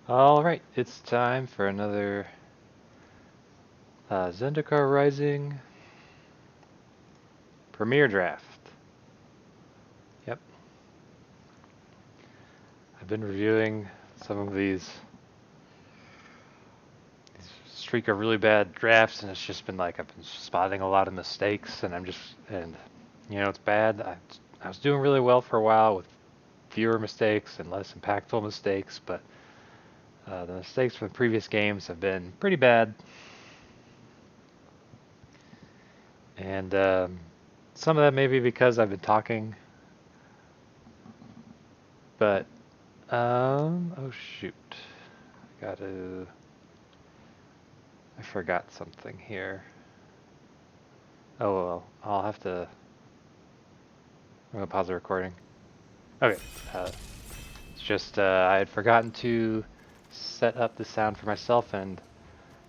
Alright, it's time for another Zendikar Rising Premier Draft. Yep, I've been reviewing some of these streak of really bad drafts, and it's just been like I've been spotting a lot of mistakes, and it's bad. I was doing really well for a while with fewer mistakes and less impactful mistakes, but the mistakes from the previous games have been pretty bad, and some of that may be because I've been talking, but oh shoot. I forgot something here. Oh well, I'm gonna pause the recording. Okay, it's just, I had forgotten to set up the sound for myself, and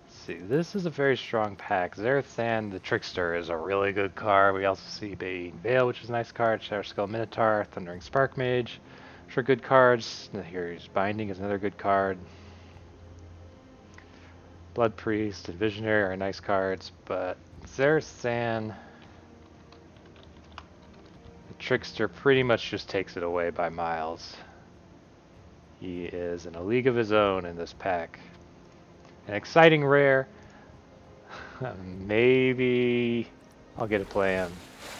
let's see, this is a very strong pack. Zarathan the Trickster is a really good card. We also see Baying Veil, which is a nice card. Shadow Skull Minotaur, Thundering Spark Mage, which are good cards. Here's Binding is another good card. Blood Priest and Visionary are nice cards, but Zarathan the Trickster pretty much just takes it away by miles. He is in a league of his own in this pack. An exciting rare. Maybe I'll get to play him.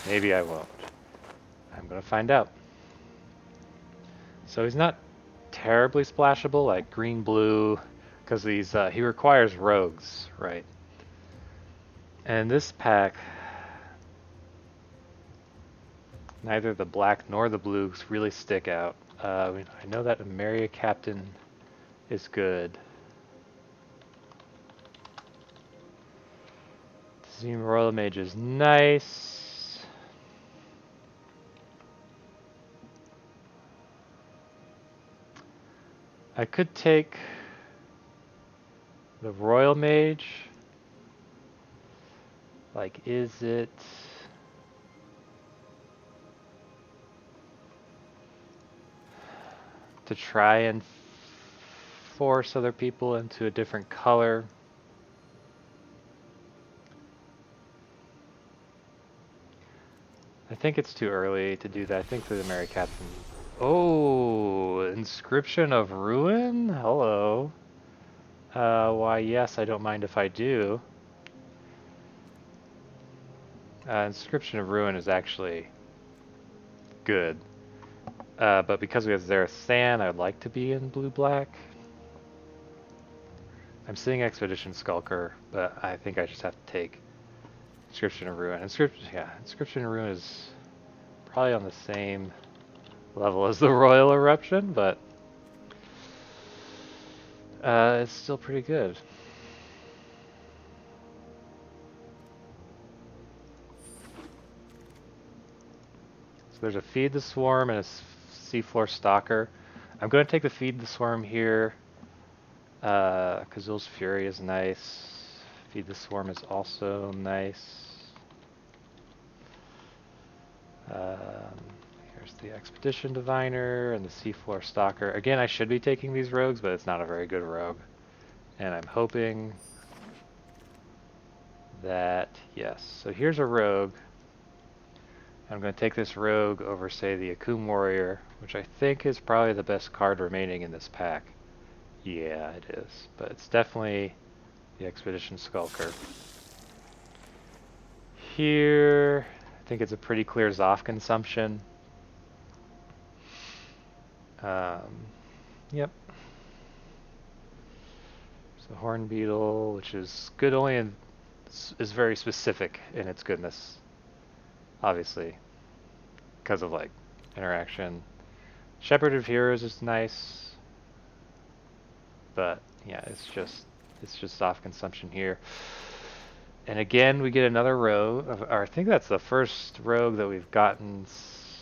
Maybe I won't. I'm going to find out. So he's not terribly splashable like green blue, because he requires rogues, right? And this pack, neither the black nor the blues really stick out. I know that Ameria Captain is good. Team Royal Mage is nice. I could take the Royal Mage. Like, is it... to try and force other people into a different color? I think it's too early to do that. I think the Mary Captain... Oh, Inscription of Ruin? Hello. Why, yes, I don't mind if I do. Inscription of Ruin is actually good. But because we have Zarathan, I'd like to be in blue-black. I'm seeing Expedition Skulker, but I think I just have to take Inscription of Ruin. Inscription of Ruin is probably on the same level as the Royal Eruption, but it's still pretty good. So there's a Feed the Swarm and a Seafloor Stalker. I'm going to take the Feed the Swarm here. Kazul's Fury is nice. Feed the Swarm is also nice. Here's the Expedition Diviner and the Seafloor Stalker. Again, I should be taking these rogues, but it's not a very good rogue. And I'm hoping that, yes. So here's a rogue. I'm going to take this rogue over, say, the Akum Warrior, which I think is probably the best card remaining in this pack. Yeah, it is. But it's definitely the Expedition Skulker. Here, I think it's a pretty clear Zoth consumption. Yep. So Horn Beetle, which is good only in... is very specific in its goodness. Obviously. Because of, like, interaction. Shepherd of Heroes is nice. But, yeah, it's just Zoth consumption here. And again, we get another rogue. Or I think that's the first rogue that we've gotten.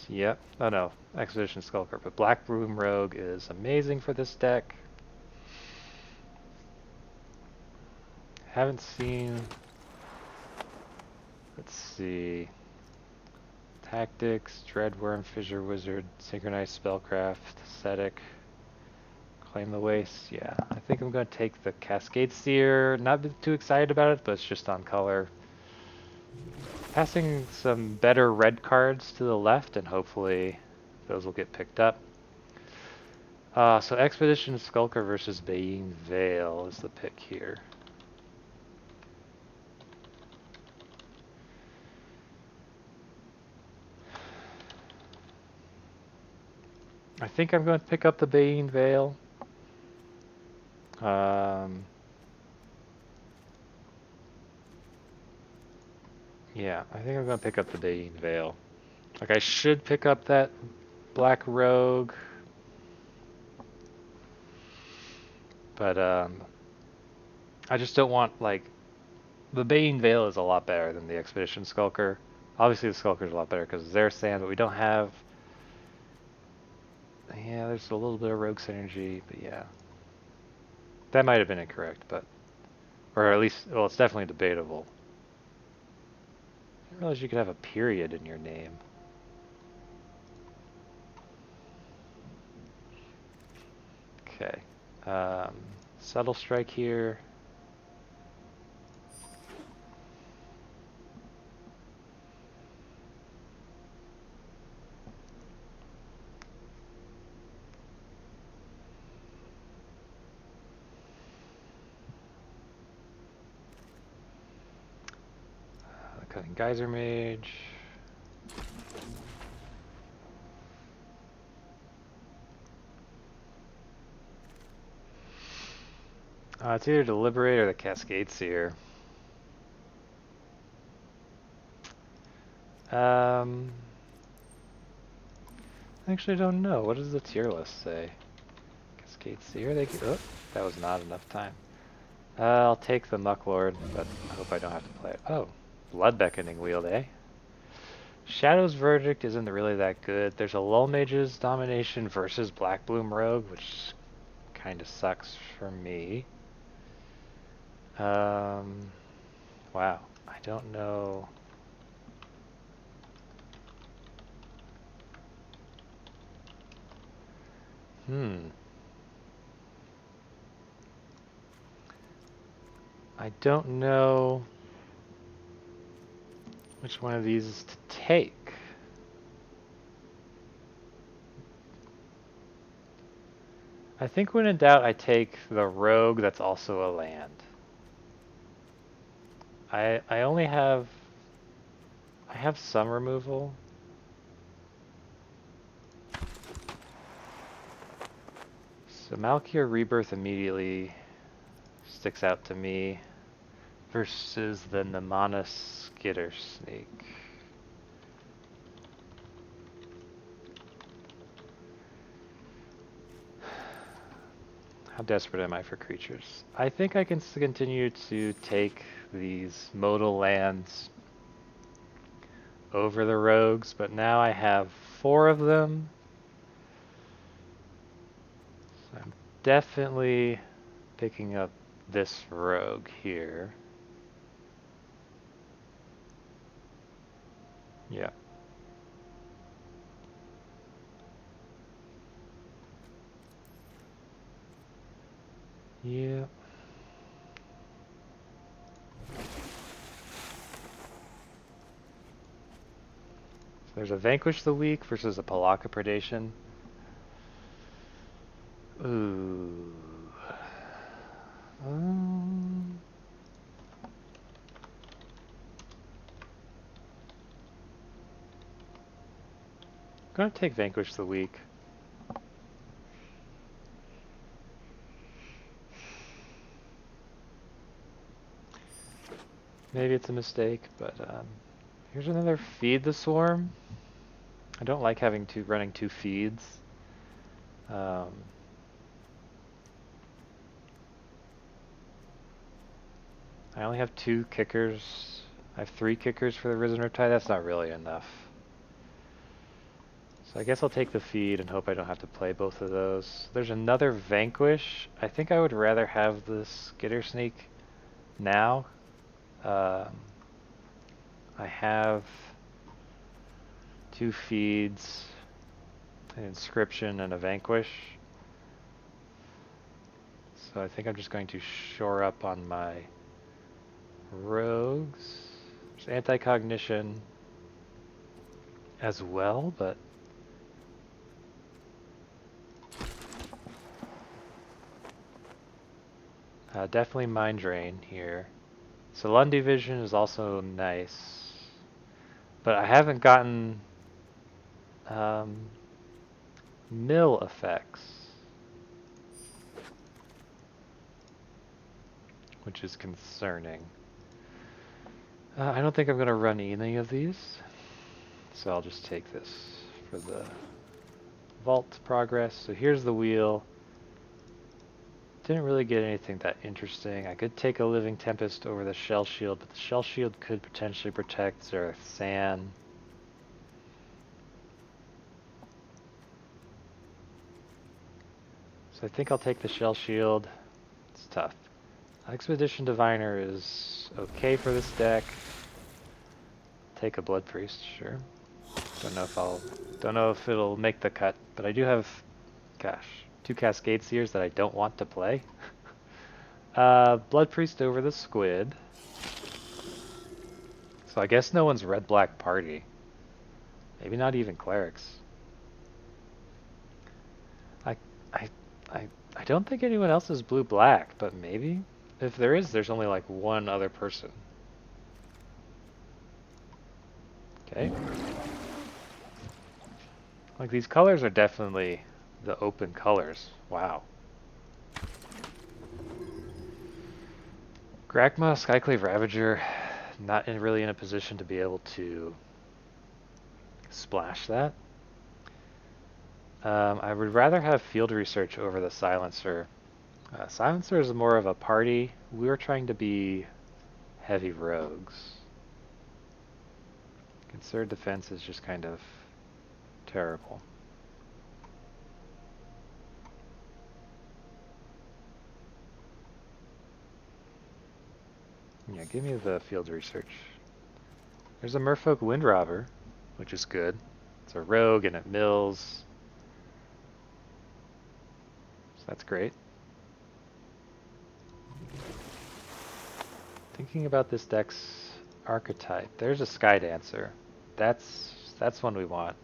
Yep. Oh no, Expedition Skulker. But Black Broom Rogue is amazing for this deck. Haven't seen... Let's see... Tactics, Dreadworm, Fissure Wizard, Synchronized Spellcraft, Ascetic, Claim the waste. Yeah, I think I'm going to take the Cascade Seer. Not too excited about it, but it's just on color. Passing some better red cards to the left, and hopefully those will get picked up. So Expedition Skulker versus Bayeen Vale is the pick here. I think I'm going to pick up the Bayeen Vale. Yeah, I think I'm going to pick up the Bayeen Vale. Like, I should pick up that Black Rogue. But, I just don't want, like, the Bayeen Vale is a lot better than the Expedition Skulker. Obviously, the Skulker is a lot better because it's their sand, but we don't have... Yeah, there's a little bit of Rogue synergy, but yeah. That might have been incorrect, but... Or at least, well, it's definitely debatable. I didn't realize you could have a period in your name. Okay. Subtle Strike here. Cutting Geyser Mage. It's either the Liberate or the Cascade Seer. I actually don't know. What does the tier list say? Cascade Seer? Oh, that was not enough time. I'll take the Mucklord, but I hope I don't have to play it. Oh, Blood Beckoning Wield, eh? Shadow's Verdict isn't really that good. There's a Lull Mage's Domination versus Black Bloom Rogue, which kind of sucks for me. Wow, I don't know. I don't know which one of these to take. I think when in doubt, I take the Rogue that's also a land. I only have... I have some removal. So Malkia Rebirth immediately sticks out to me versus the Namana Skitter Snake. How desperate am I for creatures? I think I can continue to take these modal lands over the rogues, but now I have 4 of them. So I'm definitely picking up this rogue here. Yeah. Yeah. So there's a Vanquish the Weak versus a Palaka Predation. Ooh. I'm gonna take Vanquish the Weak. Maybe it's a mistake, but here's another Feed the Swarm. I don't like running 2 feeds. I only have 2 kickers. I have 3 kickers for the Risen Riptide. That's not really enough. So I guess I'll take the feed and hope I don't have to play both of those. There's another Vanquish. I think I would rather have the Skitter Snake now. I have 2 feeds, an Inscription, and a Vanquish. So I think I'm just going to shore up on my rogues. There's anti-cognition as well, but definitely mind drain here. So Lundy Vision is also nice, but I haven't gotten mill effects, which is concerning. I don't think I'm going to run any of these, so I'll just take this for the vault progress. So here's the wheel. Didn't really get anything that interesting. I could take a Living Tempest over the Shell Shield, but the Shell Shield could potentially protect Zerith San. So I think I'll take the Shell Shield. It's tough. Expedition Diviner is okay for this deck. Take a Blood Priest, sure. Don't know if it'll make the cut, but I do have, gosh, 2 Cascade Seers that I don't want to play. Blood Priest over the Squid. So I guess no one's red-black party. Maybe not even clerics. I don't think anyone else is blue-black, but maybe? If there is, there's only like one other person. Okay. Like these colors are definitely the open colors. Wow. Gragma, Skyclave Ravager, not really in a position to be able to splash that. I would rather have Field Research over the Silencer. Silencer is more of a party. We were trying to be heavy rogues. Considered Defense is just kind of terrible. Yeah, give me the Field Research. There's a Merfolk Windrobber, which is good. It's a rogue and it mills. So that's great. Thinking about this deck's archetype, there's a Sky Dancer. That's one we want.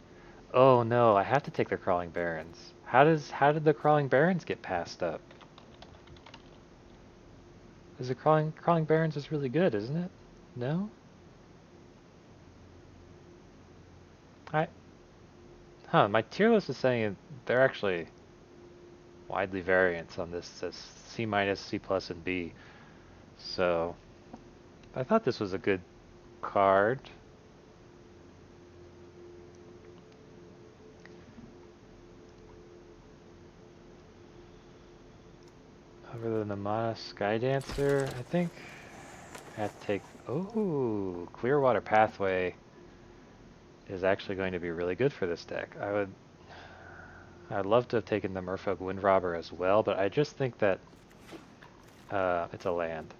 Oh no, I have to take the Crawling Barrens. How did the Crawling Barrens get passed up? Is the Crawling Barrens is really good, isn't it? No? My tier list is saying they're actually widely variants on this. It says C minus, C plus, and B. So I thought this was a good card. Over the Namana Sky Dancer, I think I have to take. Oh, Clearwater Pathway is actually going to be really good for this deck. I'd love to have taken the Merfolk Windrobber as well, but I just think that it's a land.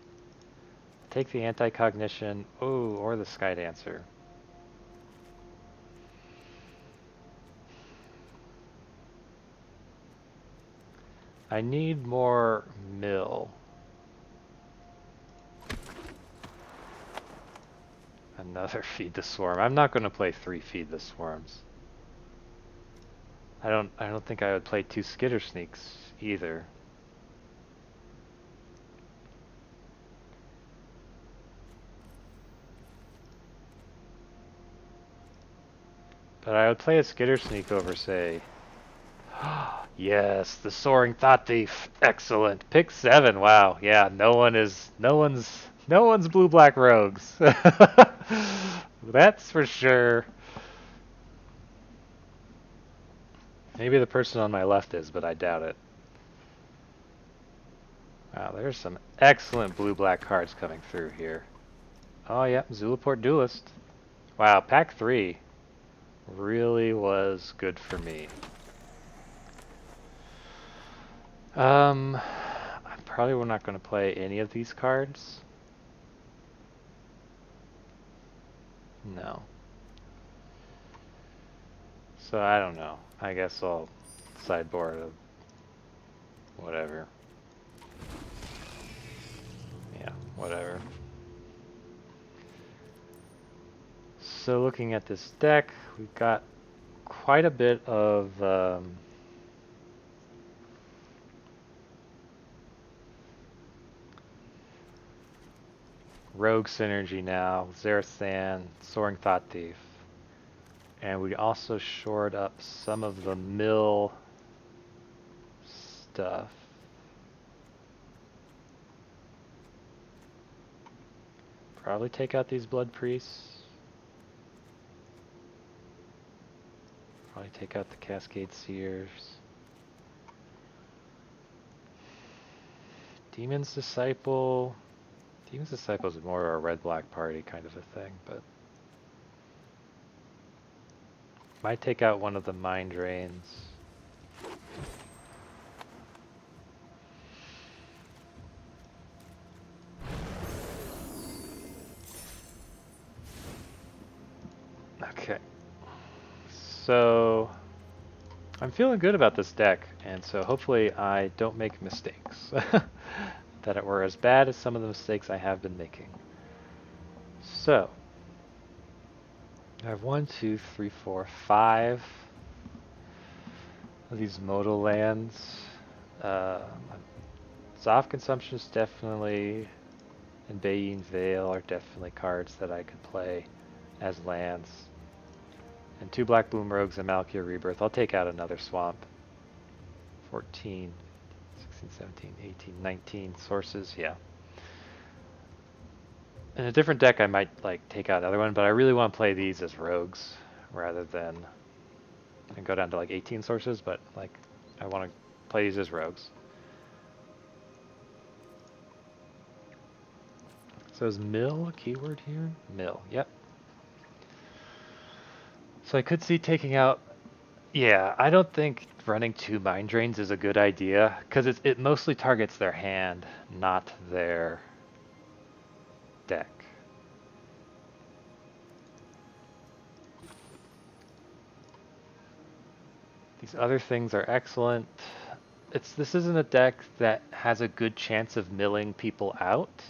Take the Anti-Cognition, or the Sky Dancer. I need more mill. Another Feed the Swarm. I'm not going to play 3 Feed the Swarms. I don't think I would play 2 Skitter Sneaks either. But I would play a Skitter Sneak over, say... Yes, the Soaring Thought Thief. Excellent. Pick 7. Wow. Yeah, no one's blue-black rogues. That's for sure. Maybe the person on my left is, but I doubt it. Wow, there's some excellent blue-black cards coming through here. Oh yeah, Zulaport Duelist. Wow, pack 3 really was good for me. I'm probably not going to play any of these cards. No. So I don't know. I guess I'll sideboard whatever. whatever. So looking at this deck, we've got quite a bit of rogue synergy now. Zarathan, Soaring Thought Thief. And we also shored up some of the mill stuff. Probably take out these blood priests. Probably take out the Cascade Seers. Demon's Disciple. Demon's Disciple is more a red-black party kind of a thing, but might take out one of the Mind Drains. Okay. So I'm feeling good about this deck, and so hopefully I don't make mistakes that it were as bad as some of the mistakes I have been making. So I have 1, 2, 3, 4, 5 of these modal lands. Soft Consumption is definitely, and Bayeen Vale are definitely cards that I could play as lands. And 2 Black Bloom Rogues and Malkia Rebirth. I'll take out another Swamp. 14, 16, 17, 18, 19 sources, yeah. In a different deck I might like take out another one, but I really want to play these as rogues rather than and go down to like 18 sources, but like I want to play these as rogues. So is mill a keyword here? Mill, yep. So I could see taking out, yeah, I don't think running 2 Mind Drains is a good idea, because it mostly targets their hand, not their deck. These other things are excellent. This isn't a deck that has a good chance of milling people out,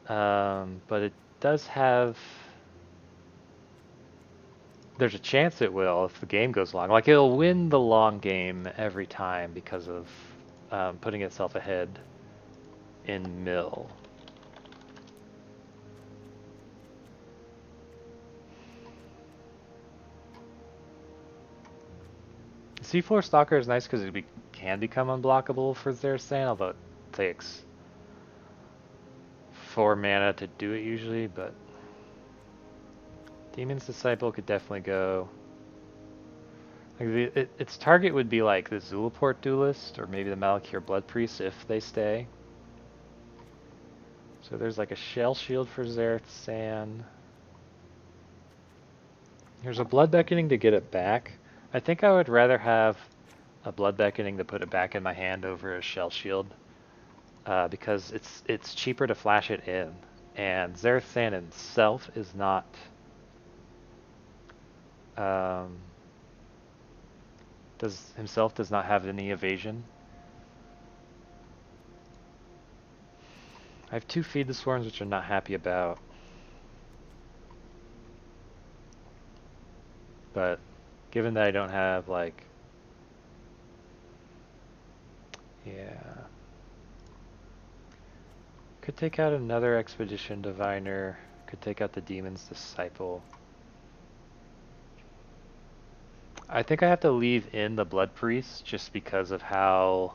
but it does have. There's a chance it will if the game goes long. Like it'll win the long game every time because of putting itself ahead in mill. Seafloor Stalker is nice because it can become unblockable for Zarathan, although it takes 4 mana to do it usually, but Demon's Disciple could definitely go. Like its target would be like the Zulaport Duelist or maybe the Malakir Blood Priest if they stay. So there's like a Shell Shield for Zarathan. There's a Blood Beckoning to get it back. I think I would rather have a Blood Beckoning to put it back in my hand over a Shell Shield, because it's cheaper to flash it in, and Zarathan himself is not does not have any evasion. I have 2 Feed the Swarms, which I'm not happy about, but given that I don't have like, yeah, could take out another Expedition Diviner, could take out the Demon's Disciple. I think I have to leave in the Blood Priest just because of how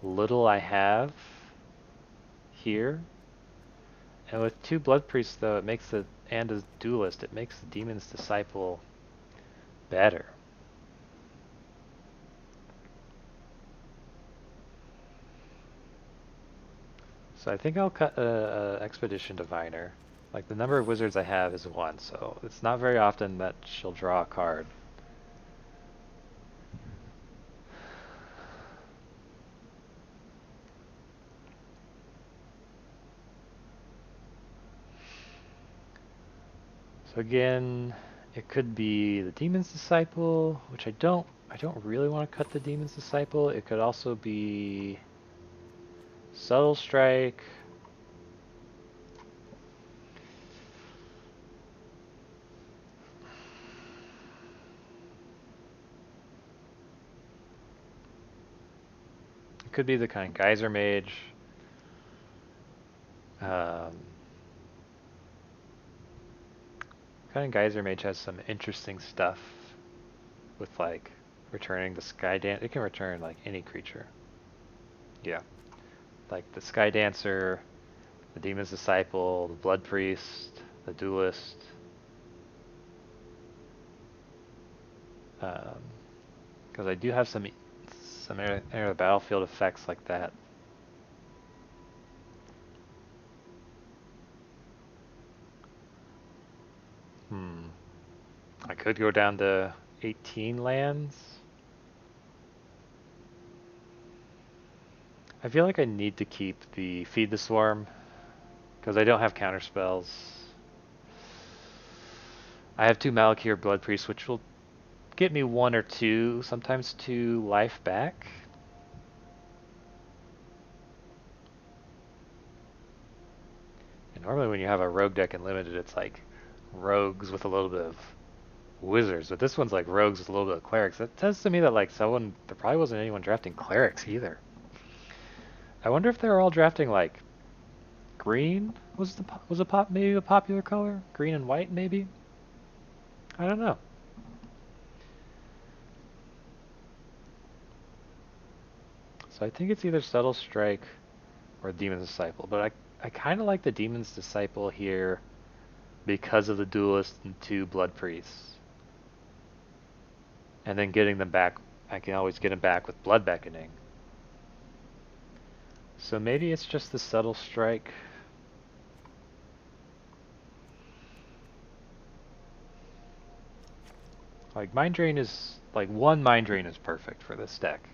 little I have here. And with 2 Blood Priests though, it makes the, and a Duelist, it makes the Demon's Disciple better. So I think I'll cut a Expedition Diviner. Like the number of wizards I have is 1, so it's not very often that she'll draw a card. So again, it could be the Demon's Disciple, which I don't really want to cut the Demon's Disciple. It could also be Subtle Strike, could be the kind of Geyser Mage. Kind of Geyser Mage has some interesting stuff with like returning the Sky Dance. It can return like any creature. Yeah, like the Sky Dancer, the Demon's Disciple, the Blood Priest, the Duelist. Because I do have some enter the battlefield effects like that. I could go down to 18 lands. I feel like I need to keep the Feed the Swarm because I don't have counter spells. I have 2 Malakir Blood Priests, which will get me 1 or 2, sometimes 2 life back. And normally when you have a rogue deck in limited, it's like rogues with a little bit of wizards, but this one's like rogues with a little bit of clerics. That tells to me that like there probably wasn't anyone drafting clerics either. I wonder if they're all drafting like green. Was maybe a popular color? Green and white maybe? I don't know. So I think it's either Subtle Strike or Demon's Disciple, but I kind of like the Demon's Disciple here because of the Duelist and 2 Blood Priests. And then getting them back, I can always get them back with Blood Beckoning. So maybe it's just the Subtle Strike. Like Mind Drain is, like 1 Mind Drain is perfect for this deck.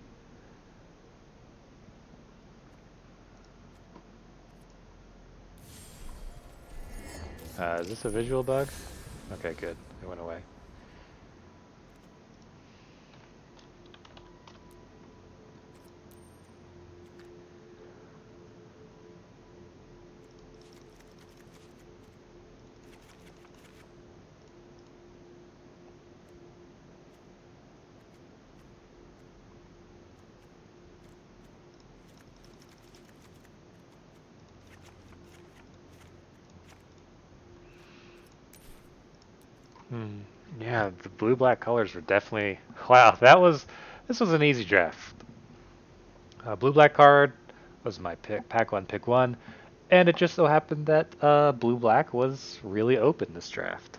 Is this a visual bug? Okay, good. It went away. Yeah, the blue-black colors were definitely... Wow, this was an easy draft. Blue-black card was my pick, pack 1, pick 1, and it just so happened that blue-black was really open this draft.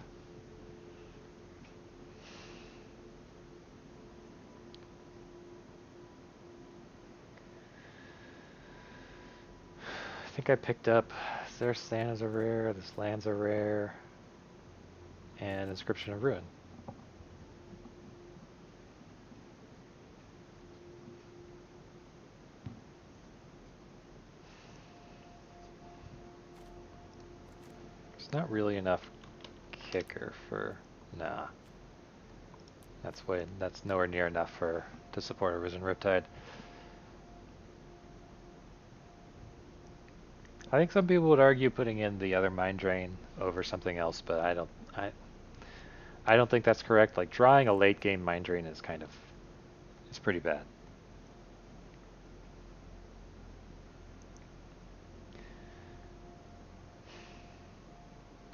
I think I picked up... Their Santa's a rare, this land's a rare, and Inscription of Ruin. It's not really enough kicker for... Nah. That's nowhere near enough to support a Risen Riptide. I think some people would argue putting in the other Mind Drain over something else, but I don't think that's correct. Like drawing a late game Mind Drain is it's pretty bad.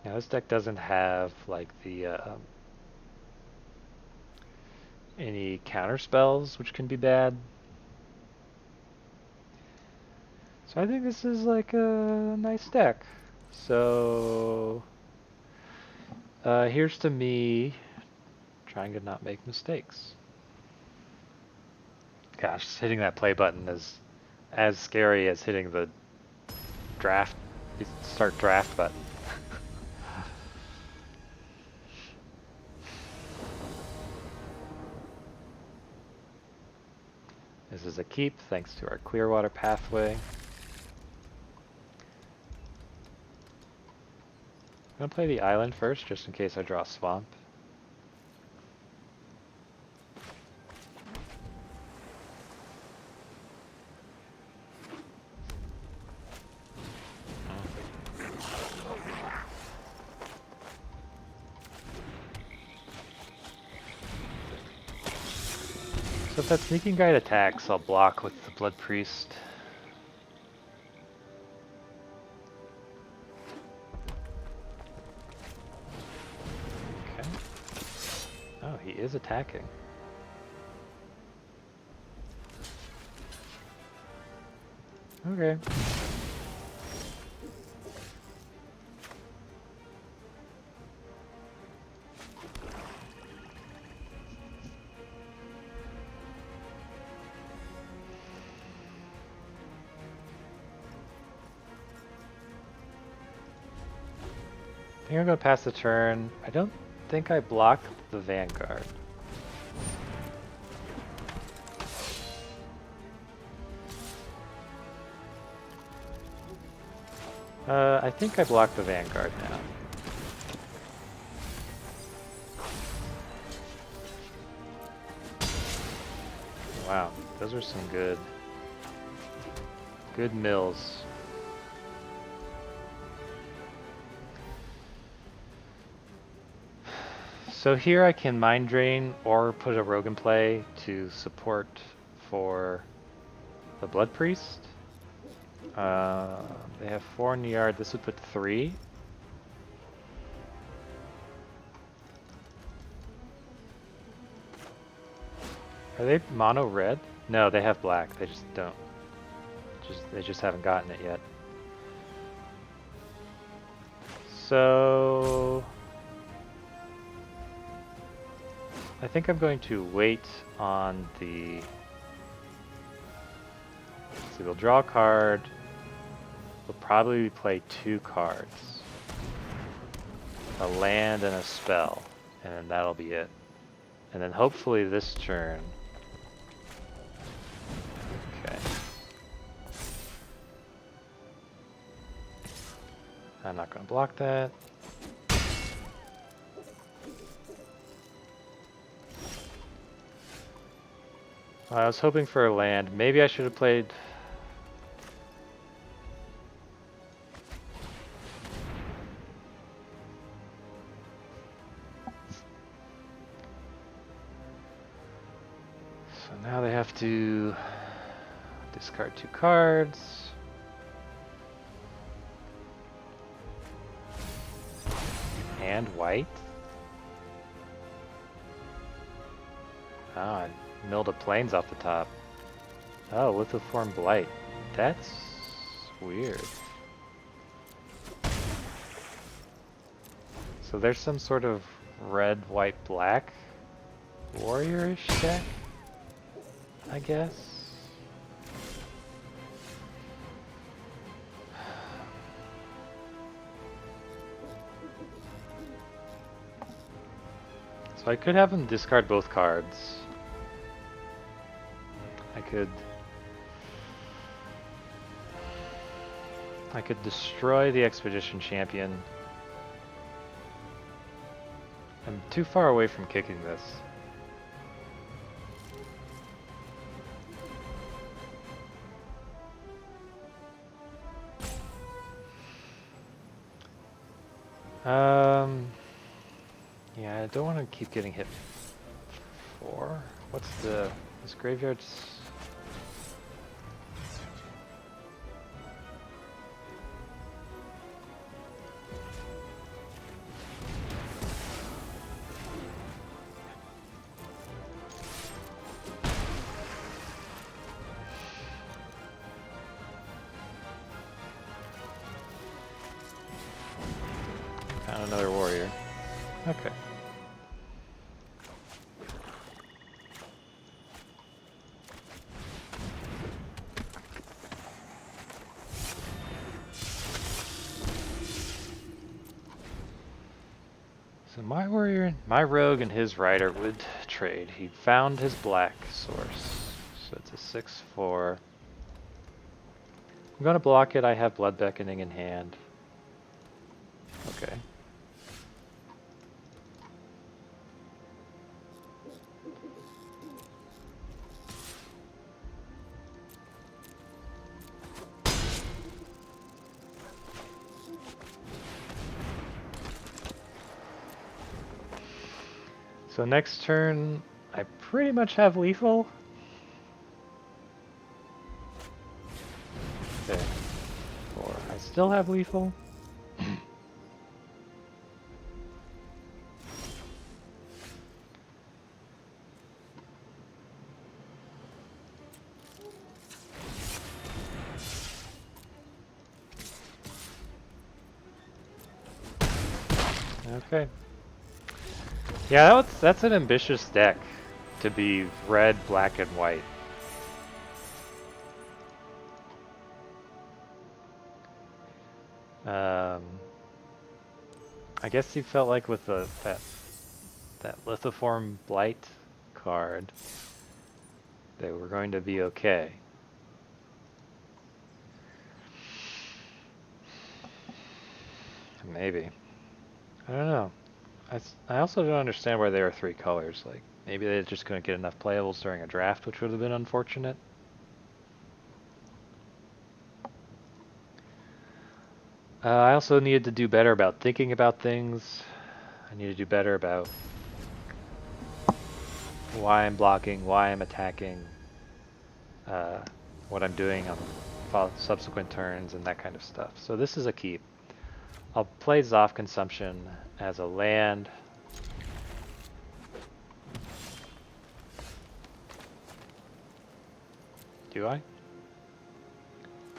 Now this deck doesn't have like the any counter spells, which can be bad. So I think this is like a nice deck. So here's to me trying to not make mistakes. Gosh, hitting that play button is as scary as hitting the start draft button. This is a keep thanks to our Clearwater pathway. I'm gonna play the island first, just in case I draw Swamp. So So if that Sneaking Guide attacks, I'll block with the Blood Priest. Okay. Oh, he is attacking. Okay. I think I'm gonna pass the turn. I don't think I blocked the Vanguard. I think I blocked the Vanguard now. Wow, those are some good mills. So here I can Mind Drain or put a Rogue in play to support for the Blood Priest. They have 4 in the yard. This would put 3. Are they mono red? No, they have black. They just don't. They just haven't gotten it yet. So I think I'm going to wait on the. So we'll draw a card. We'll probably play 2 cards. A land and a spell. And then that'll be it. And then hopefully this turn. Okay. I'm not going to block that. I was hoping for a land. Maybe I should have played. So now they have to discard 2 cards. And white. Ah, I milled a plains off the top. Oh, Lithoform Blight. That's weird. So there's some sort of red, white, black warrior-ish deck, I guess. So I could have him discard both cards. I could destroy the Expedition Champion. I'm too far away from kicking this. Yeah, I don't want to keep getting hit 4. What's this graveyard's? Found another warrior. Okay. So my warrior, my rogue and his rider would trade. He found his black source. So it's a 6/4. I'm gonna block it. I have Blood Beckoning in hand. Okay. So next turn, I pretty much have lethal. still have lethal? Okay. Yeah, that's an ambitious deck to be red, black, and white. I guess he felt like with that Lithoform Blight card, they were going to be okay. Maybe. I don't know. I also don't understand why there are 3 colors. Like, maybe they just couldn't get enough playables during a draft, which would have been unfortunate. I also needed to do better about thinking about things. I need to do better about why I'm blocking, why I'm attacking, what I'm doing on subsequent turns, and that kind of stuff. So this is a keep. I'll play Zoth Consumption as a land. Do I?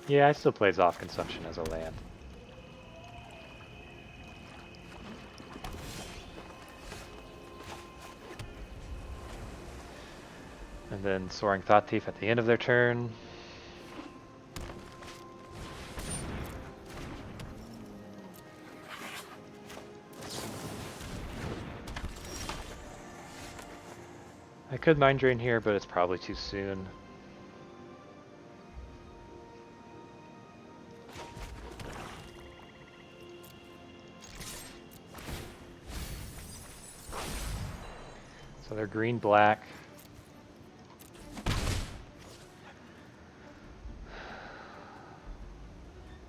Yeah, I still play Zoth Consumption as a land. And then Soaring Thought Thief at the end of their turn. I could Mind Drain here, but it's probably too soon. So they're green-black.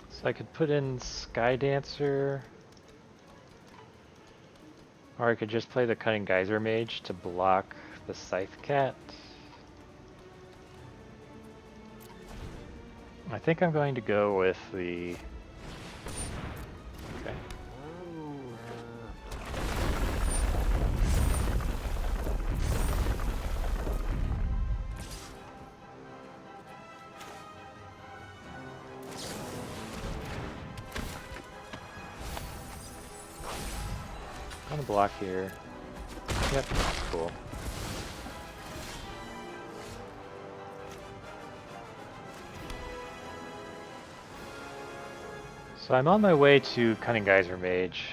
So I could put in Sky Dancer. Or I could just play the Cunning Geyser Mage to block the Scythe Cat. I think I'm going to go with the... Okay. I'm gonna block here. Yep, that's cool. So I'm on my way to Cunning Geyser Mage.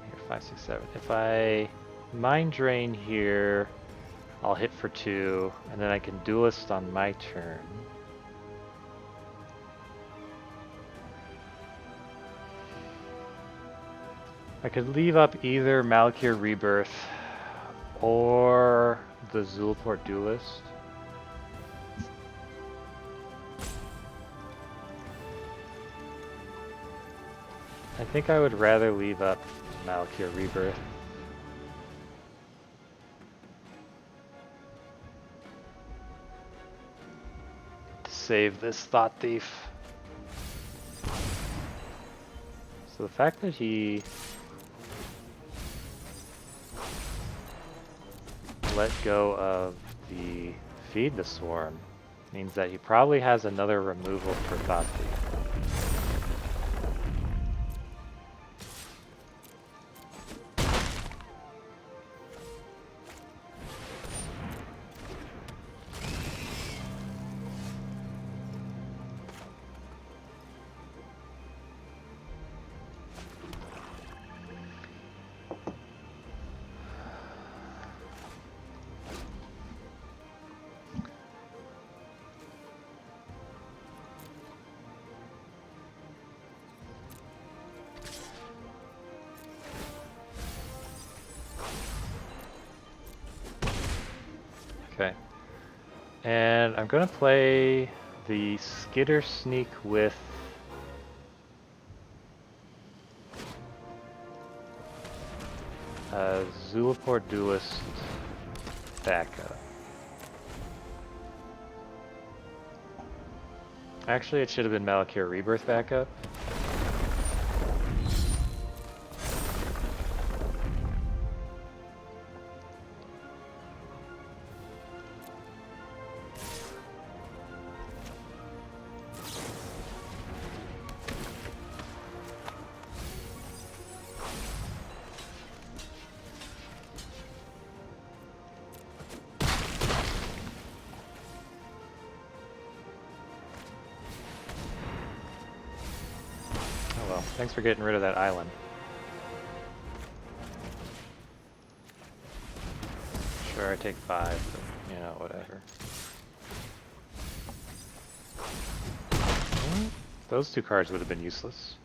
Here, 5, 6, 7. If I Mind Drain here, I'll hit for 2, and then I can Duelist on my turn. I could leave up either Malakir Rebirth or the Zulport Duelist. I think I would rather leave up Malakir Rebirth. To save this Thought Thief. So the fact that he let go of the Feed the Swarm means that he probably has another removal for Thought Thief. Okay. And I'm gonna play the Skitter Sneak with Zulaport Duelist backup. Actually, it should have been Malakir Rebirth backup. Well, thanks for getting rid of that island. Sure, I take 5, but, you know, whatever. Well, those 2 cards would have been useless.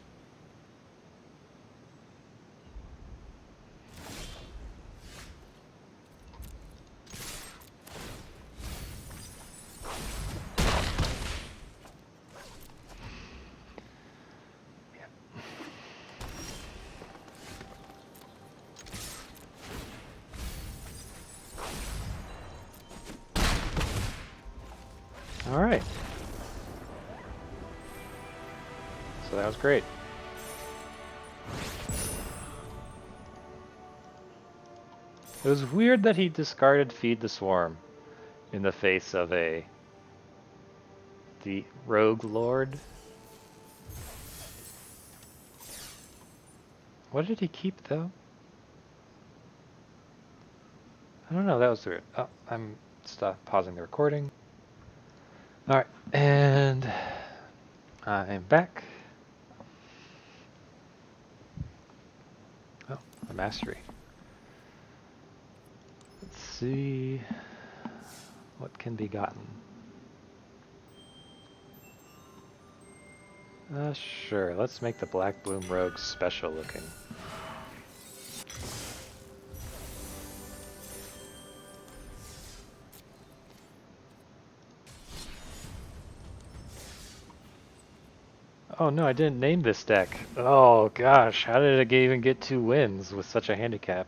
Alright. So that was great. It was weird that he discarded Feed the Swarm in the face of the Rogue Lord. What did he keep though? I don't know, that was weird. Oh, I'm pausing the recording. Alright, and I'm back. Oh, a mastery. Let's see what can be gotten. Sure, let's make the Black Bloom Rogue special looking. Oh no, I didn't name this deck. Oh gosh, how did it even get 2 wins with such a handicap?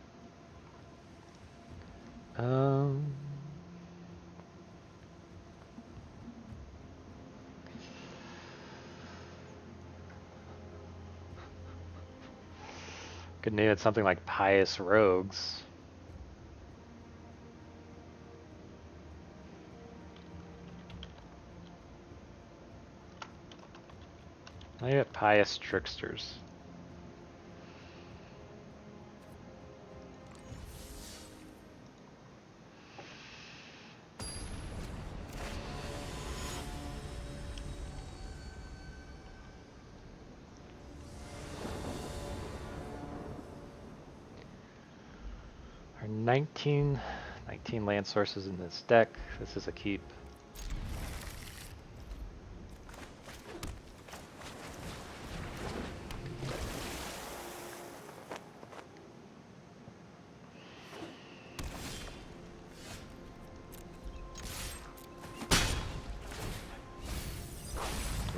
Could name it something like Pious Rogues. I got Pious Tricksters. Our 19 land sources in this deck. This is a keep.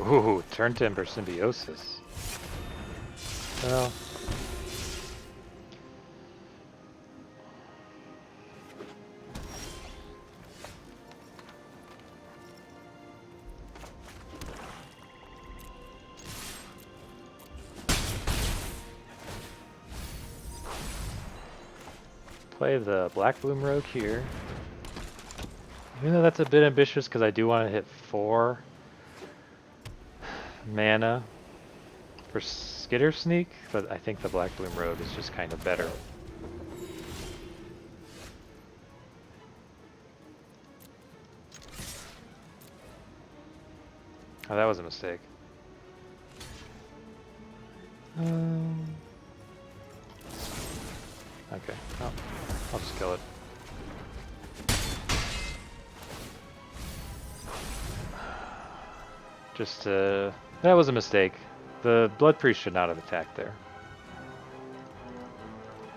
Ooh, Turn Timber Symbiosis. Well, play the Black Bloom Rogue here. Even though that's a bit ambitious because I do want to hit 4 mana for Skitter Sneak, but I think the Black Bloom Rogue is just kind of better. Oh, that was a mistake. Okay, oh, I'll just kill it. That was a mistake. The Blood Priest should not have attacked there.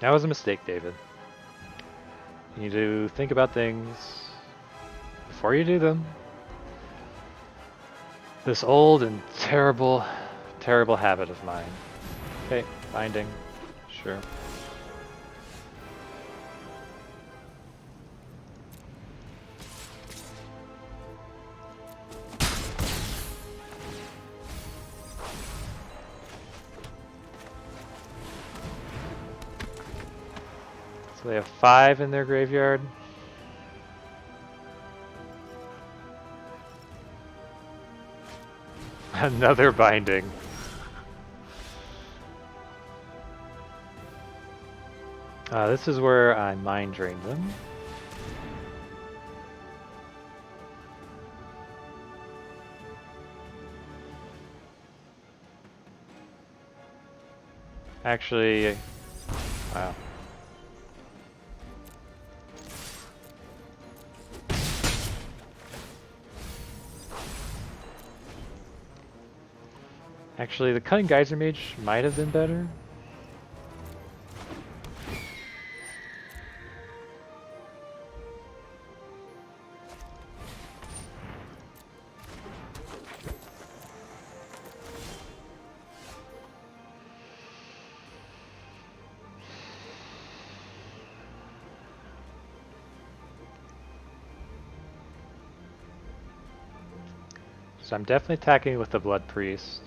That was a mistake, David. You need to think about things before you do them. This old and terrible, terrible habit of mine. Okay, binding. Sure. So they have 5 in their graveyard. Another binding. This is where I mind drain them. Actually, wow. Actually, the Cunning Geyser Mage might have been better. So I'm definitely attacking with the Blood Priest.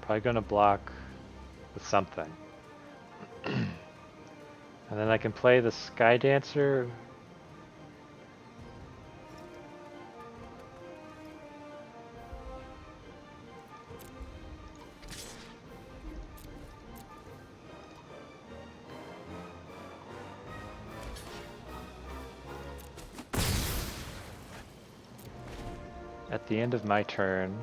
Probably gonna block with something. And then I can play the Sky Dancer. At the end of my turn.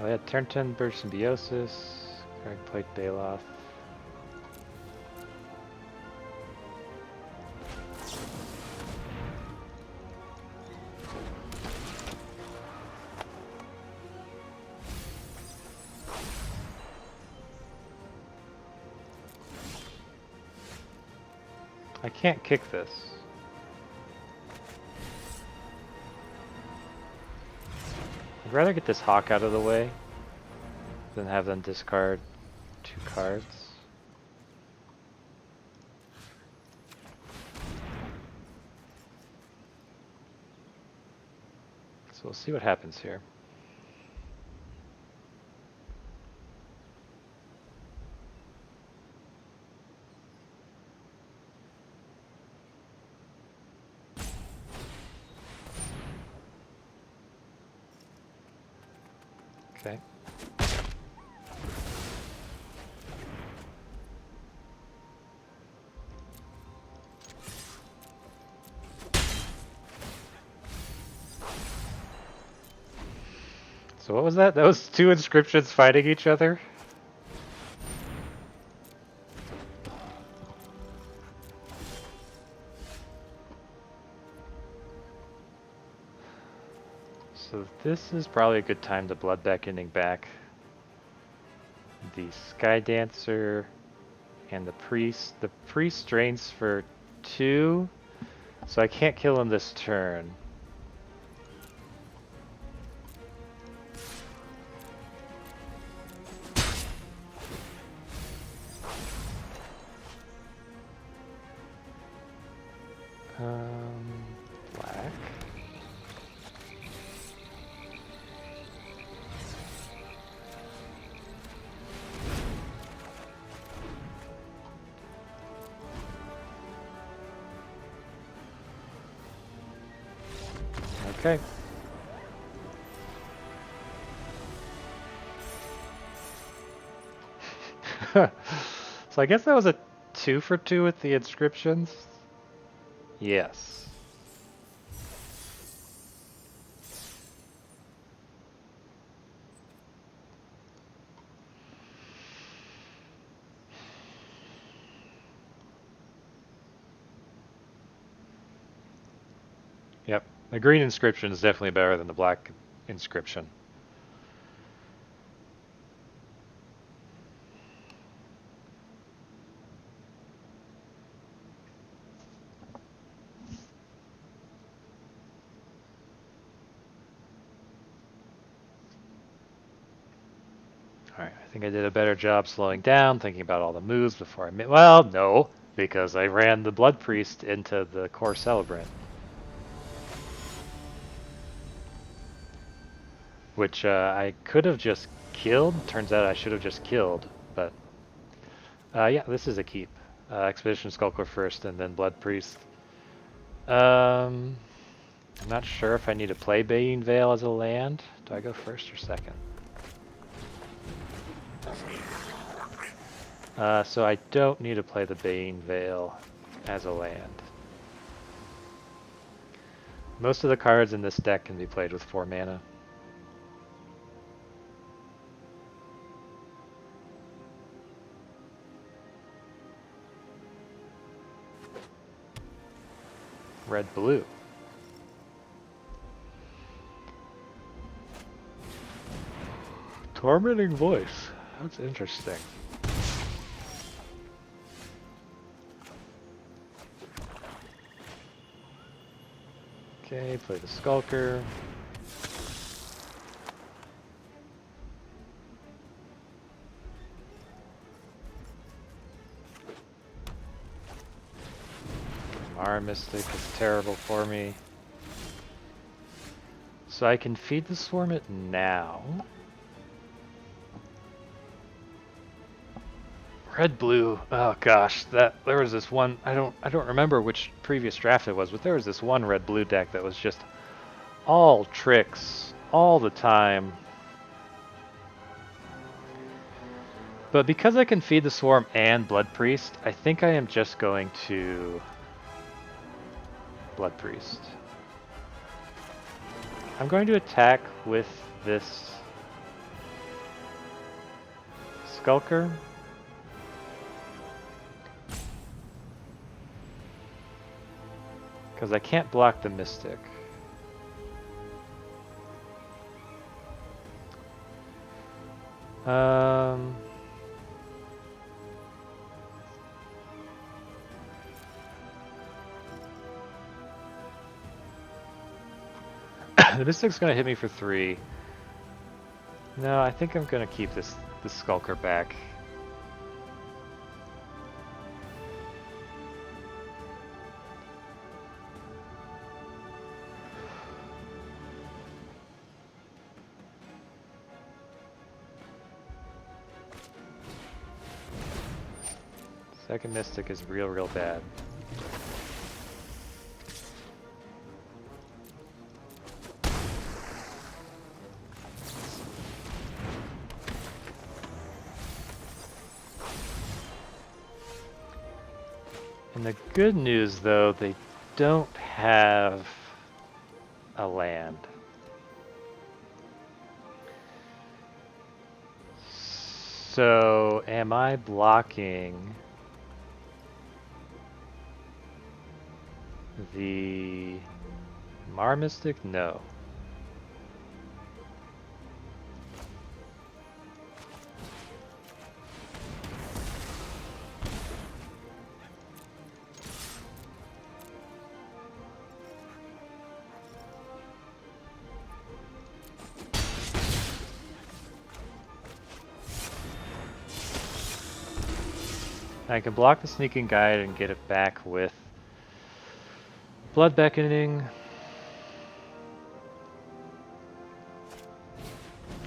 Oh, I had turn 10 Burst Symbiosis. I played Baloth. I can't kick this. I'd rather get this Hawk out of the way than have them discard 2 cards. So we'll see what happens here. Okay. So what was that? That was 2 inscriptions fighting each other? So this is probably a good time to Blood Beckoning back the Sky Dancer and the Priest. The Priest drains for 2, so I can't kill him this turn. Black. Okay. So I guess that was a 2 for 2 with the inscriptions. Yes. Yep. The green inscription is definitely better than the black inscription. Alright, I think I did a better job slowing down, thinking about all the moves before I made. Well, no. because I ran the Blood Priest into the Core Celebrant. Which I could have just killed. Turns out I should have just killed, but yeah, this is a keep. Expedition Skulker first and then Blood Priest. I'm not sure if I need to play Baying Veil as a land. Do I go first or second? So I don't need to play the Baying Veil as a land. Most of the cards in this deck can be played with 4 mana. Red-blue. Tormenting Voice. That's interesting. Okay, play the Skulker. Mara Mystic is terrible for me. So I can feed the Swarm it now. Red-blue. Oh gosh, there was this one. I don't remember which previous draft it was, but there was this one red-blue deck that was just all tricks all the time. But because I can feed the Swarm and Blood Priest, I think I am just going to Blood Priest. I'm going to attack with this Skulker. Because I can't block the Mystic. The Mystic's gonna hit me for 3. No, I think I'm gonna keep this Skulker back. Second Mystic is real bad. And the good news, though, they don't have a land. So, am I blocking the Mar Mystic? No. I can block the Sneaking Guide and get it back with Blood Beckoning.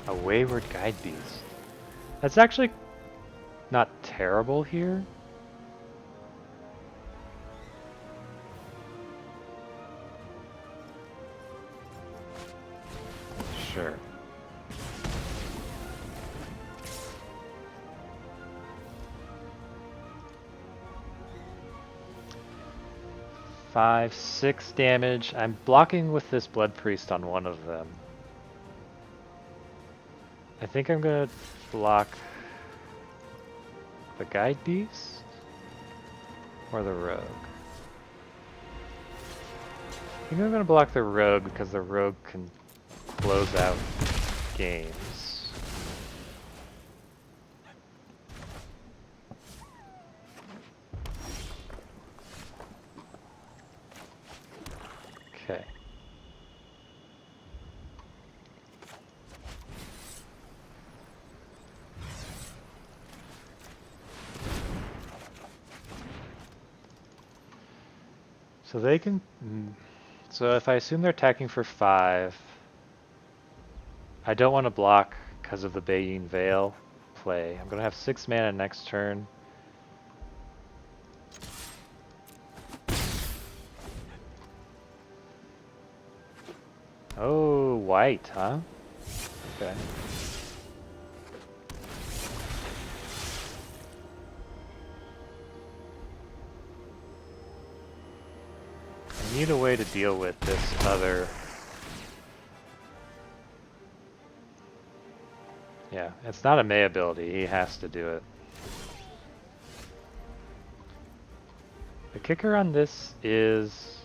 A Wayward Guide Beast. That's actually not terrible here. Sure. Five, 6 damage. I'm blocking with this Blood Priest on one of them. I think I'm gonna block the Guide Beast or the Rogue. I think I'm gonna block the Rogue because the Rogue can close out games. Okay. So they can... So if I assume they're attacking for 5, I don't want to block because of the Bayeen Veil play. I'm going to have 6 mana next turn. Oh, white, huh? Okay. I need a way to deal with this other... Yeah, it's not a May ability. He has to do it. The kicker on this is...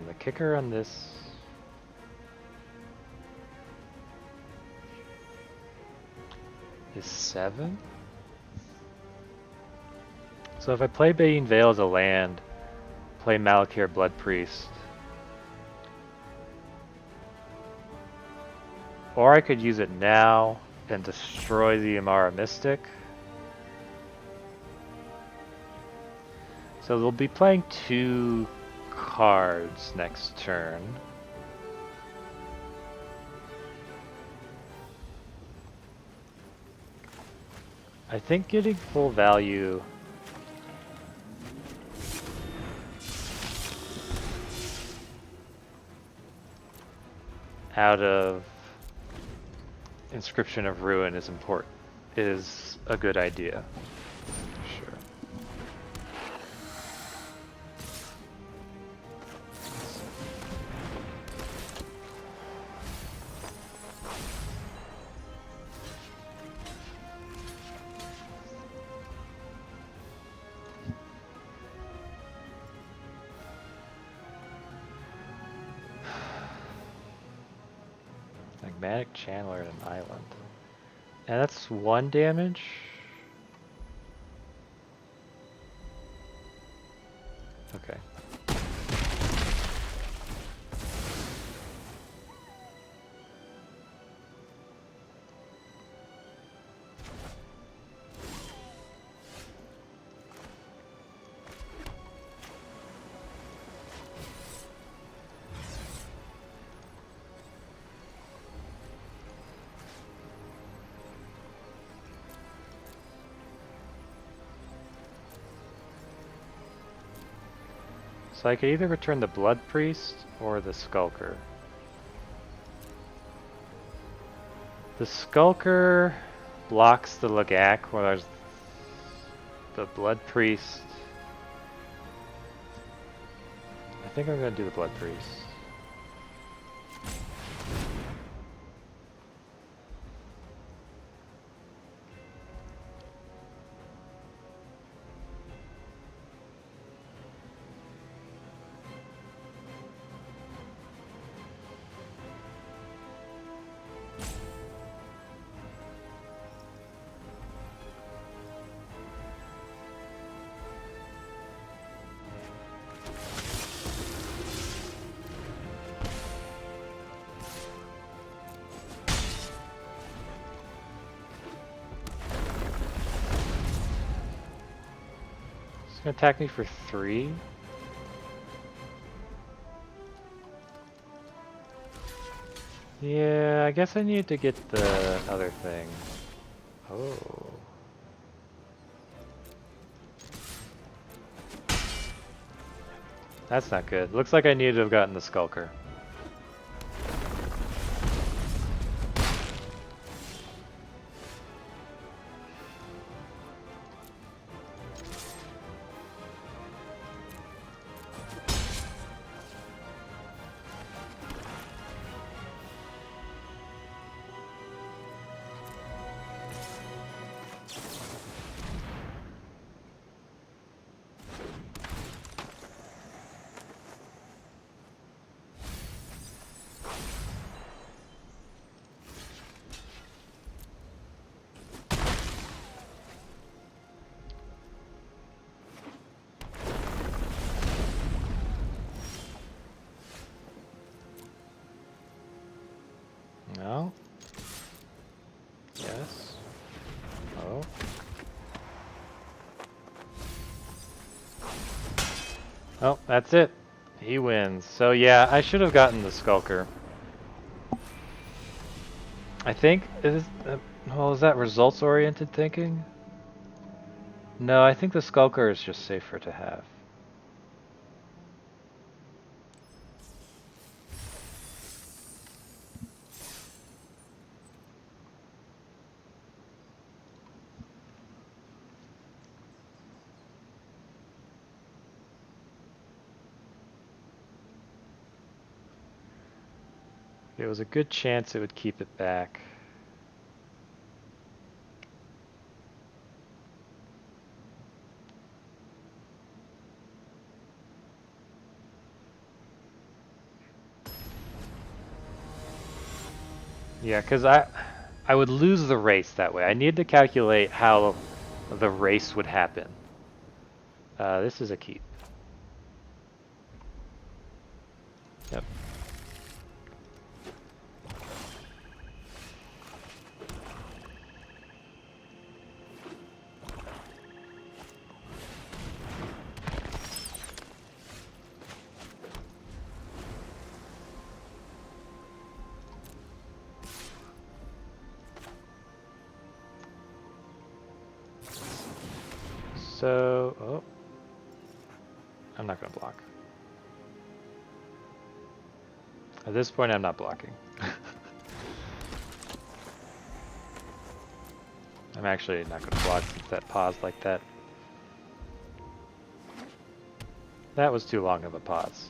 the kicker on this... is 7? So if I play Bayeen Veil as a land, play Malakir Blood Priest, or I could use it now and destroy the Amara Mystic. So they'll be playing 2 cards next turn. I think getting full value out of Inscription of Ruin is a good idea. Sure. Magmatic Channeler and an island. And that's 1 damage. Okay. So I could either return the Blood Priest or the Skulker. The Skulker blocks the Lagak, whereas the Blood Priest... I think I'm going to do the Blood Priest. Attack me for 3. Yeah, I guess I need to get the other thing. Oh. That's not good. Looks like I need to have gotten the Skulker. Oh, that's it. He wins. So yeah, I should have gotten the Skulker. I think well, is that results-oriented thinking? No, I think the Skulker is just safer to have. There was a good chance it would keep it back. Yeah, because I would lose the race that way. I need to calculate how the race would happen. This is a keep. Yep. So, oh, I'm not going to block. At this point, I'm not blocking. I'm actually not going to block since that paused like that. That was too long of a pause.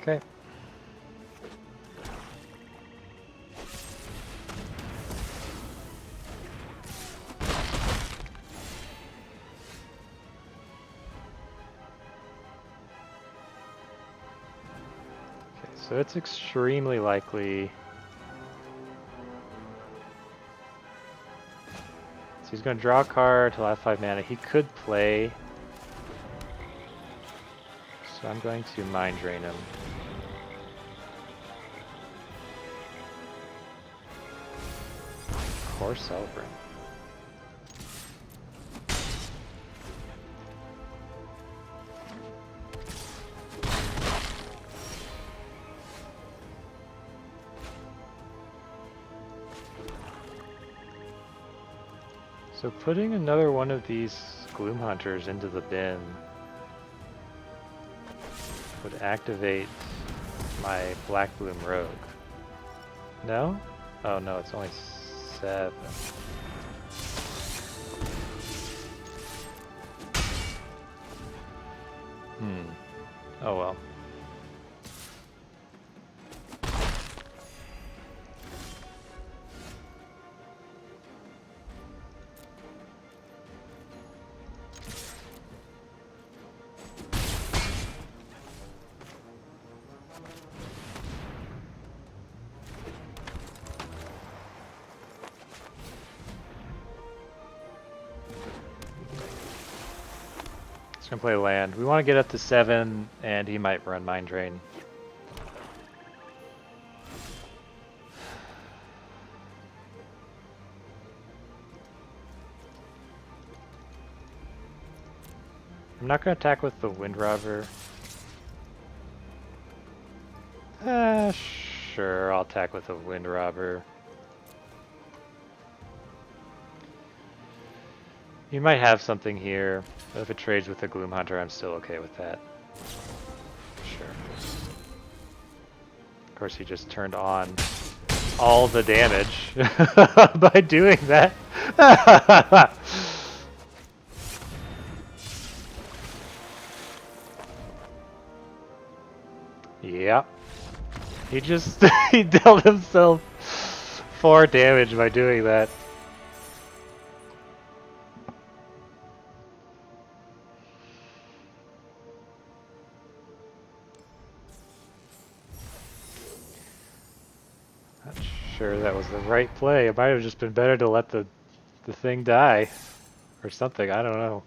Okay. So it's extremely likely. So he's going to draw a card to have 5 mana. He could play. So I'm going to mind drain him. Or Soaring. So putting another one of these Gloom Hunters into the bin would activate my Black Bloom Rogue. No? Oh no, it's only 7. Oh well. Gonna play land. We want to get up to 7, and he might run Mind Drain. I'm not gonna attack with the Windrobber. Sure, I'll attack with a Windrobber. You might have something here, but if it trades with a Gloom Hunter, I'm still okay with that. Sure. Of course, he just turned on all the damage by doing that. Yep. He just he dealt himself 4 damage by doing that. Not sure that was the right play. It might have just been better to let the the thing die. Or something, I don't know.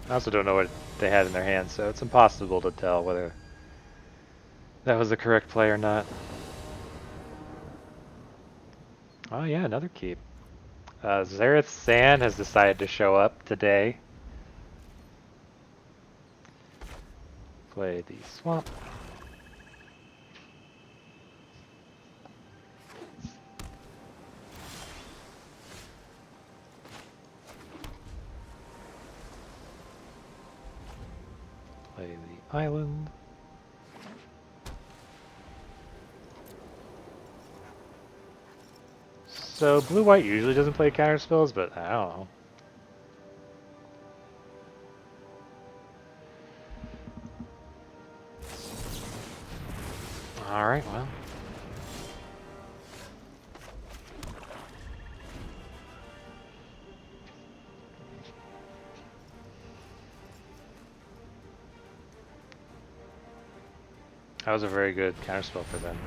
I also don't know what they had in their hands, so it's impossible to tell whether that was the correct play or not. Oh yeah, another keep. Zareth Sand has decided to show up today. Play the swamp. Play the island. So blue-white usually doesn't play counter spells, but I don't know. Alright, well. That was a very good counterspell for them.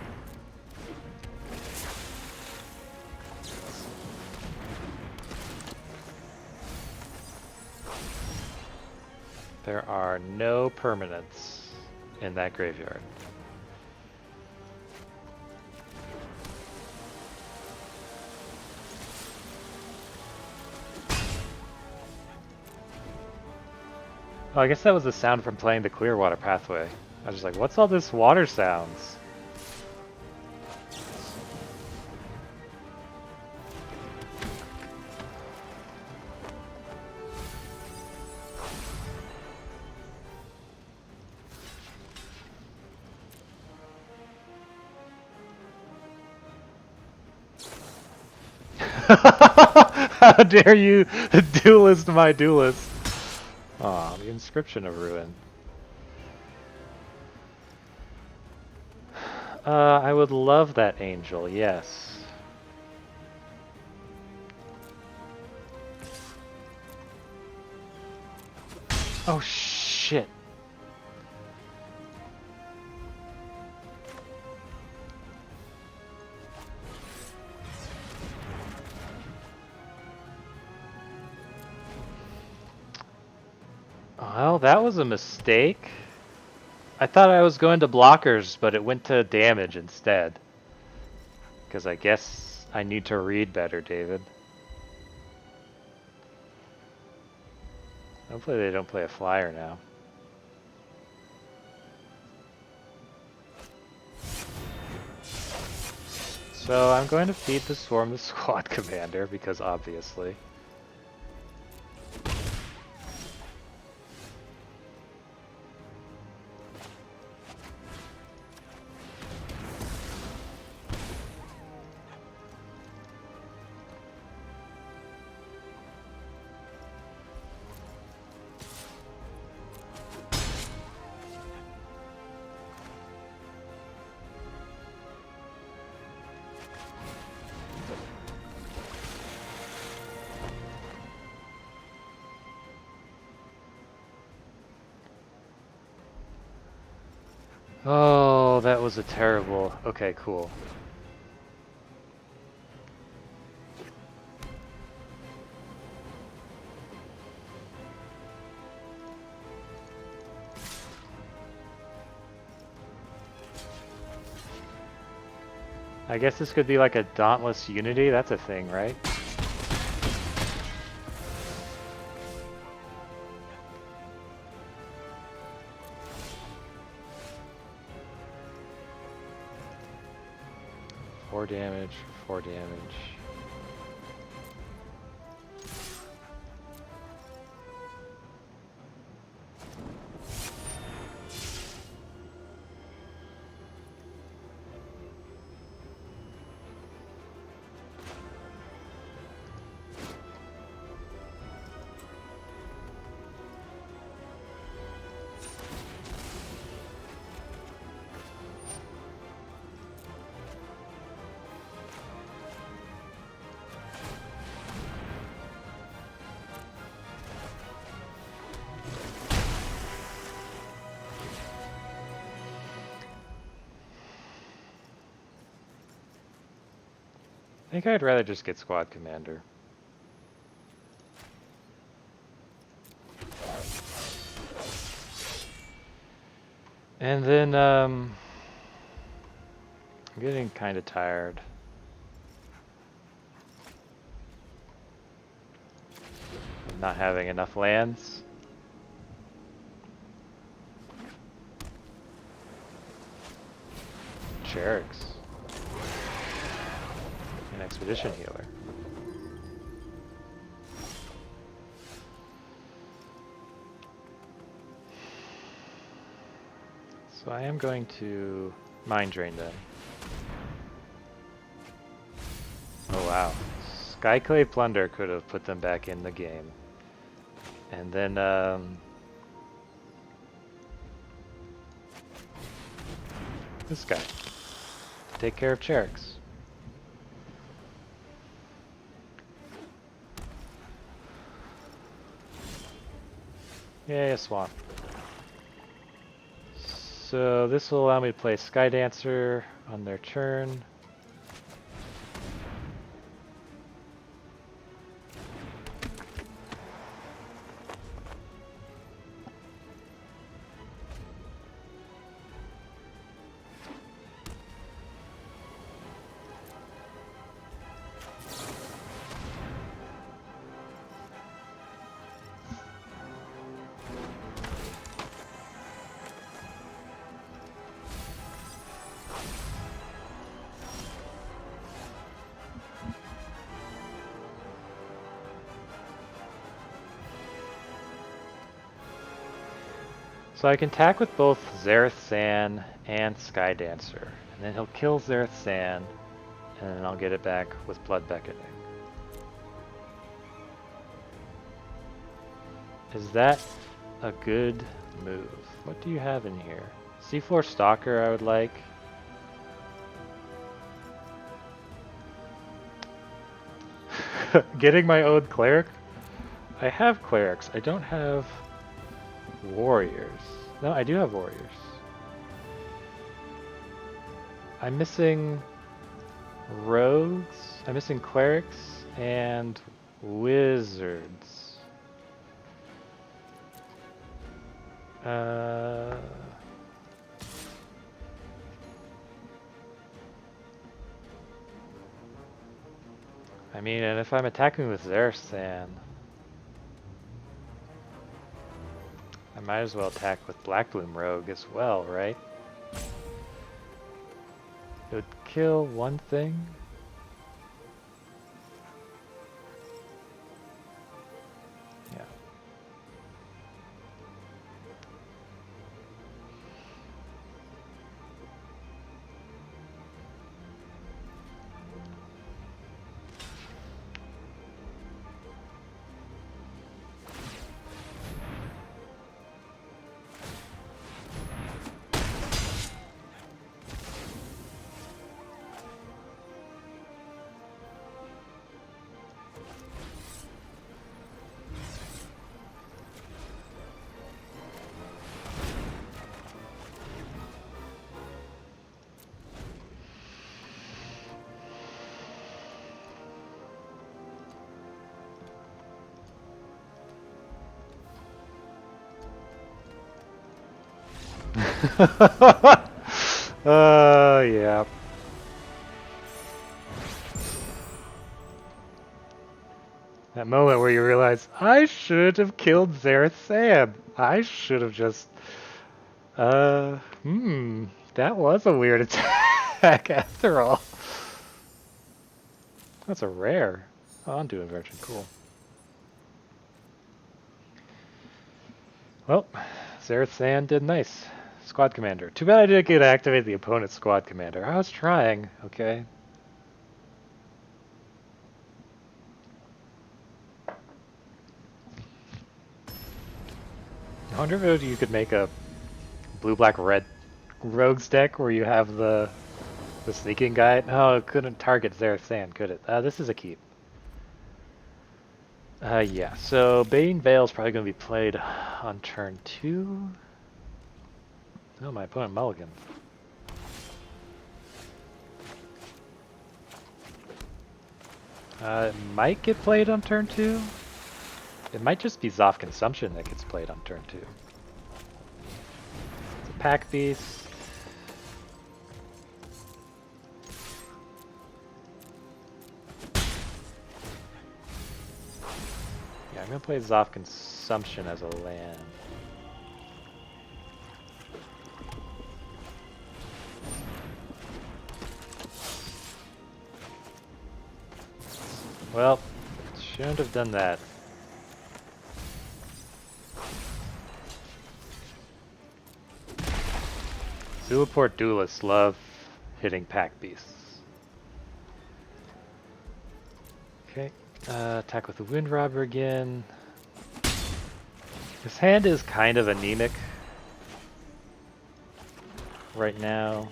There are no permanents in that graveyard. Oh, I guess that was the sound from playing the Clearwater Pathway. I was just like, what's all this water sounds? How dare you duelist my duelist? Aw, the Inscription of Ruin. I would love that angel, yes. Oh shit. Well, that was a mistake. I thought I was going to blockers, but it went to damage instead. Because I guess I need to read better, David. Hopefully they don't play a flyer now. So I'm going to feed the Swarm the Squad Commander, because obviously. Oh, that was a terrible... Okay, cool. I guess this could be like a Dauntless Unity, that's a thing, right? Four damage, 4 damage. I think I'd rather just get Squad Commander. And then, I'm getting kind of tired. Of not having enough lands. Cheriks. An Expedition Healer. So I am going to Mind Drain them. Oh wow. Skyclave Plunder could have put them back in the game. And then, this guy. Take care of Cheriks. Yay, a swamp. So this will allow me to play Sky Dancer on their turn. So I can attack with both Xerath San and Sky Dancer, and then he'll kill Xerath San, and then I'll get it back with Blood Beckoning. Is that a good move? What do you have in here? C4 Stalker I would like. Getting my own cleric? I have clerics, I don't have warriors. No, I do have warriors. I'm missing rogues, I'm missing clerics, and wizards. I mean, and if I'm attacking with Xerath, I might as well attack with Blackbloom Rogue as well, right? It would kill one thing. Yeah. Yeah. That moment where you realize, I should have killed Xerath San. I should have just... that was a weird attack after all. That's a rare. Oh, Undo Inversion, cool. Well, Xerath San did nice. Squad Commander. Too bad I didn't get to activate the opponent's Squad Commander. I was trying, okay? I wonder if you could make a blue-black-red rogues deck where you have the sneaking guy. Oh, it couldn't target Xerath San, could it? This is a keep. Yeah, so Bane Veil's probably going to be played on turn 2. Oh, my opponent mulligans. It might get played on turn 2. It might just be Zoff Consumption that gets played on turn 2. It's a pack beast. Yeah, I'm gonna play Zoff Consumption as a land. Well, shouldn't have done that. Zulaport duelists love hitting pack beasts. Okay, attack with the Windrobber again. His hand is kind of anemic right now.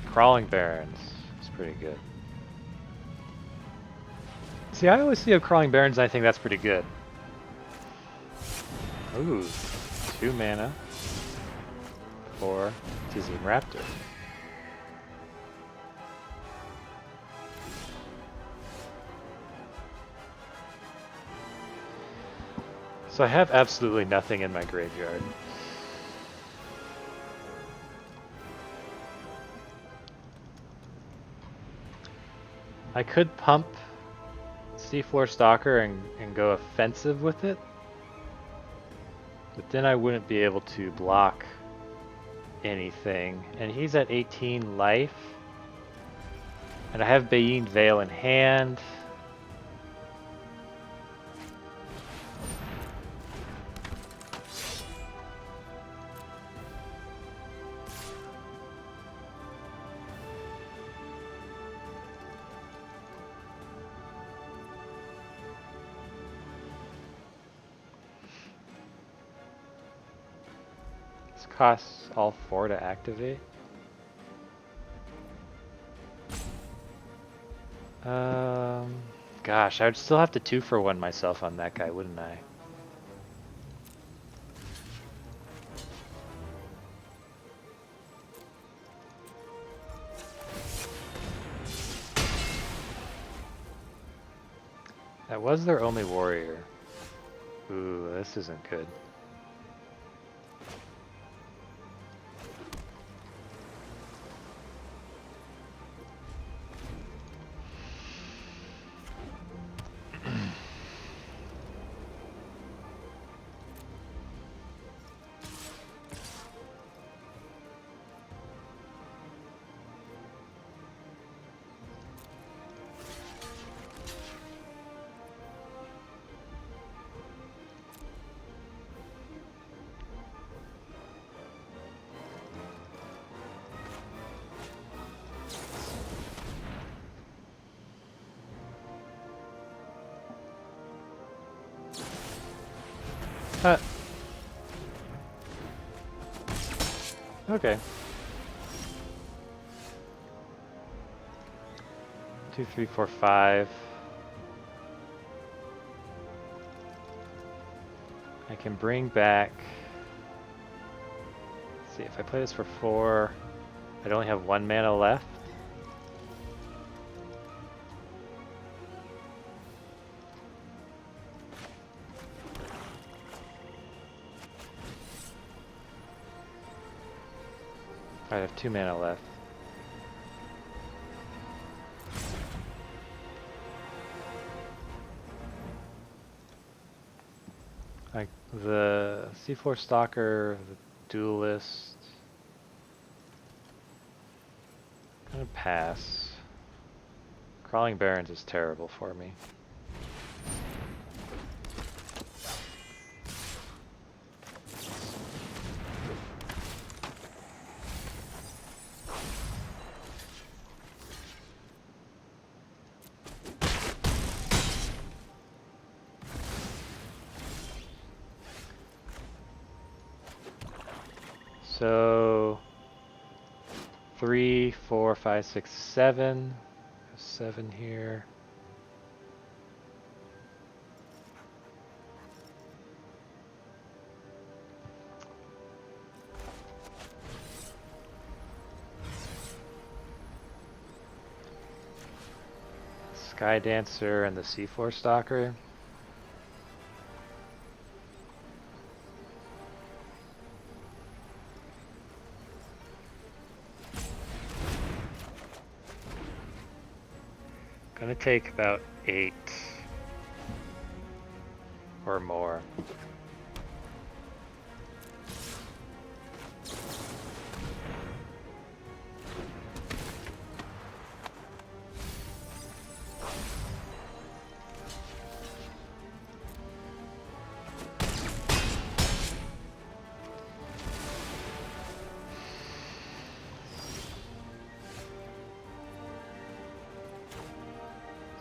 Crawling Barrens is pretty good. See, I always see a Crawling Barrens and I think that's pretty good. Ooh, 2 mana for Tizine Raptor. So I have absolutely nothing in my graveyard. I could pump Seafloor Stalker and go offensive with it, but then I wouldn't be able to block anything. And he's at 18 life, and I have Bayin Veil in hand. Costs all 4 to activate. Gosh, I would still have to 2-for-1 myself on that guy, wouldn't I? That was their only warrior. Ooh, this isn't good. Okay. 2, 3, 4, 5. I can bring back. Let's see, if I play this for 4, I'd only have 1 mana left. I have 2 mana left. Like the C4 Stalker, the Duelist. I'm gonna pass. Crawling Barrens is terrible for me. So 3, 4, 5, 6, 7. 7 here. Sky Dancer and the C4 Stalker. Gonna take about 8 or more.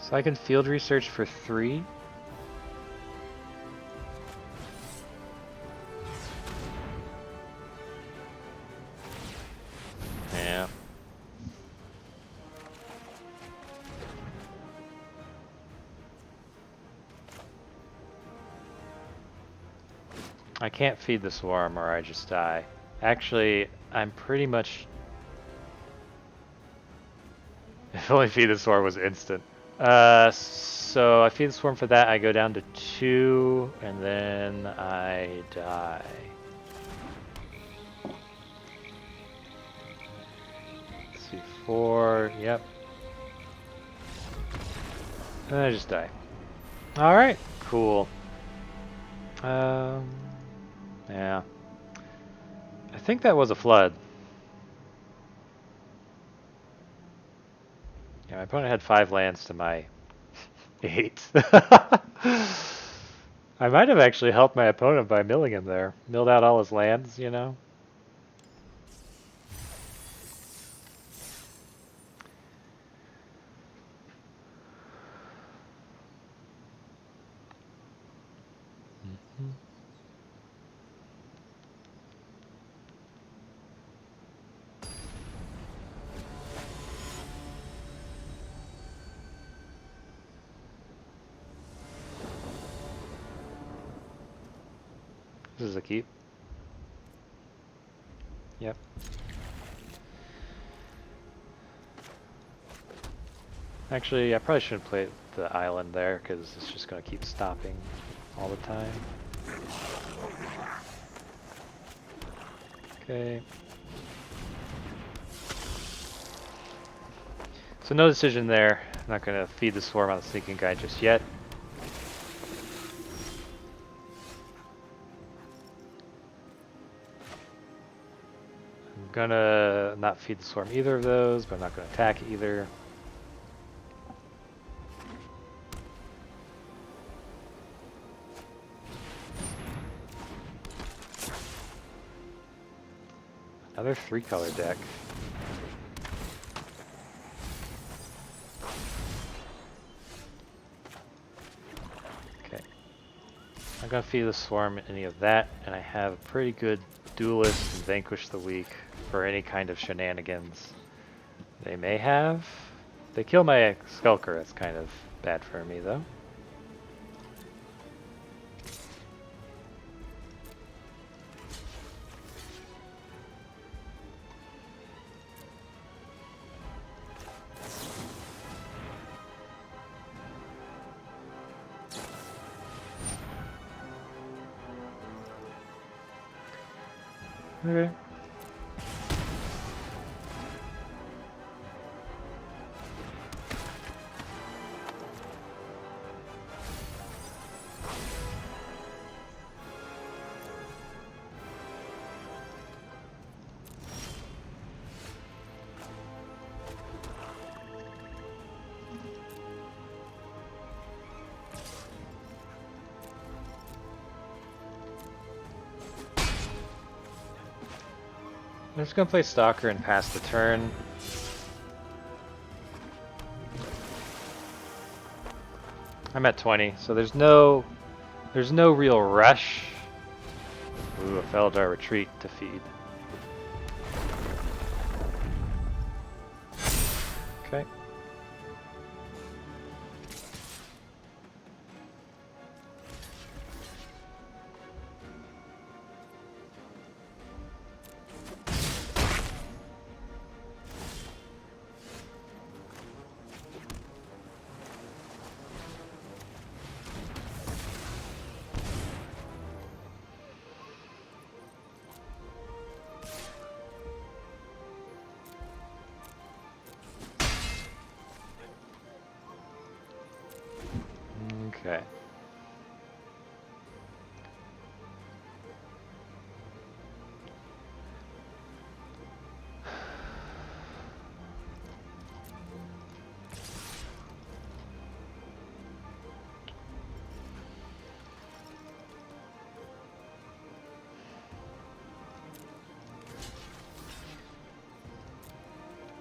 So I can field research for 3. Yeah. I can't feed the swarm or I just die. Actually, I'm pretty much... If only feed the swarm was instant. So I feed the swarm for that, I go down to 2, and then I die. Let's see, 4, yep. And I just die. Alright, cool. Yeah. I think that was a flood. Yeah, my opponent had 5 lands to my 8. I might have actually helped my opponent by milling him there. Milled out all his lands, you know? This is a keep. Yep. Actually, I probably shouldn't play the island there because it's just going to keep stopping all the time. Okay. So no decision there. I'm not going to feed the swarm on the sneaking guy just yet. I'm gonna not feed the swarm either of those, but I'm not going to attack either. Another 3-color deck. Okay. I'm gonna feed the swarm any of that, and I have a pretty good duelist and vanquish the weak for any kind of shenanigans they may have. They kill my Skulker, that's kind of bad for me though. Okay. I'm just gonna play Stalker and pass the turn. I'm at 20, so there's no real rush. Ooh, a Feldar retreat to feed. Okay.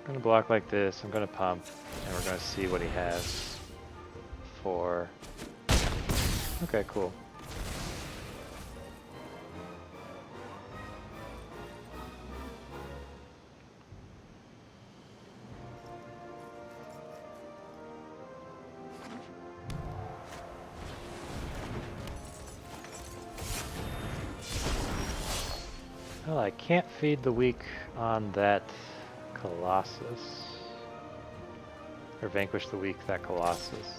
I'm gonna block like this, I'm gonna pump, and we're gonna see what he has for... Okay, cool. Well, I can't feed the weak on that Colossus. Or vanquish the weak that Colossus.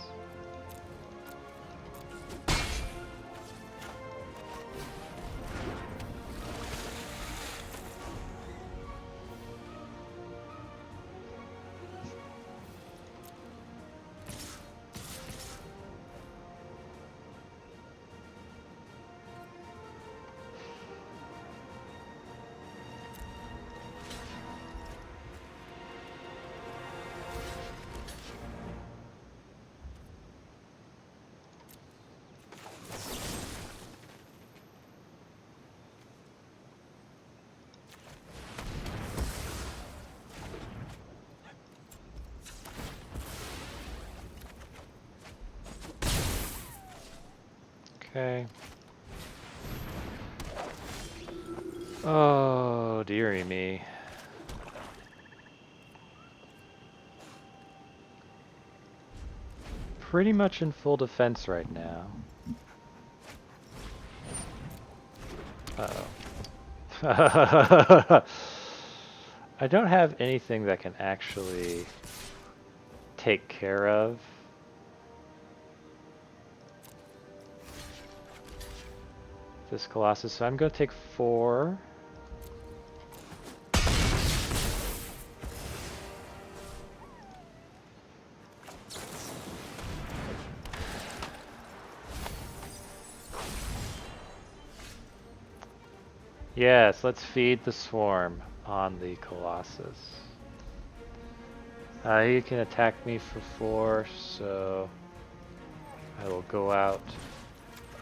Okay. Oh, dearie me. Pretty much in full defense right now. Uh-oh. I don't have anything that can actually take care of this Colossus, so I'm going to take 4. Yes, let's feed the swarm on the Colossus. He can attack me for 4, so I will go out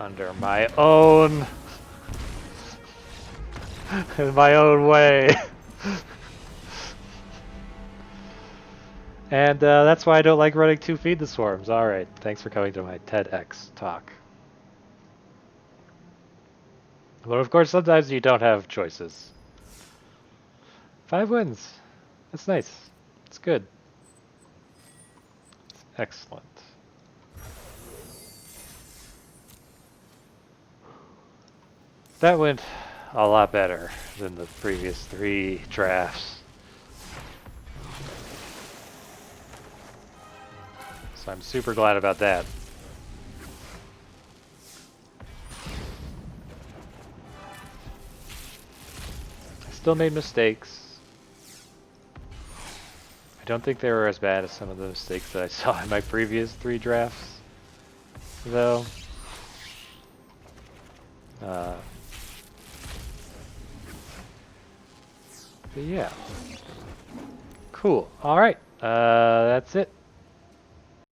under my own in my own way. And that's why I don't like running 2 feed the swarms. Alright, thanks for coming to my TEDx talk. But of course, sometimes you don't have choices. 5 wins. That's nice. It's good. It's excellent. That went a lot better than the previous 3 drafts. So I'm super glad about that. I still made mistakes. I don't think they were as bad as some of the mistakes that I saw in my previous 3 drafts, though. But yeah. Cool. Alright. That's it.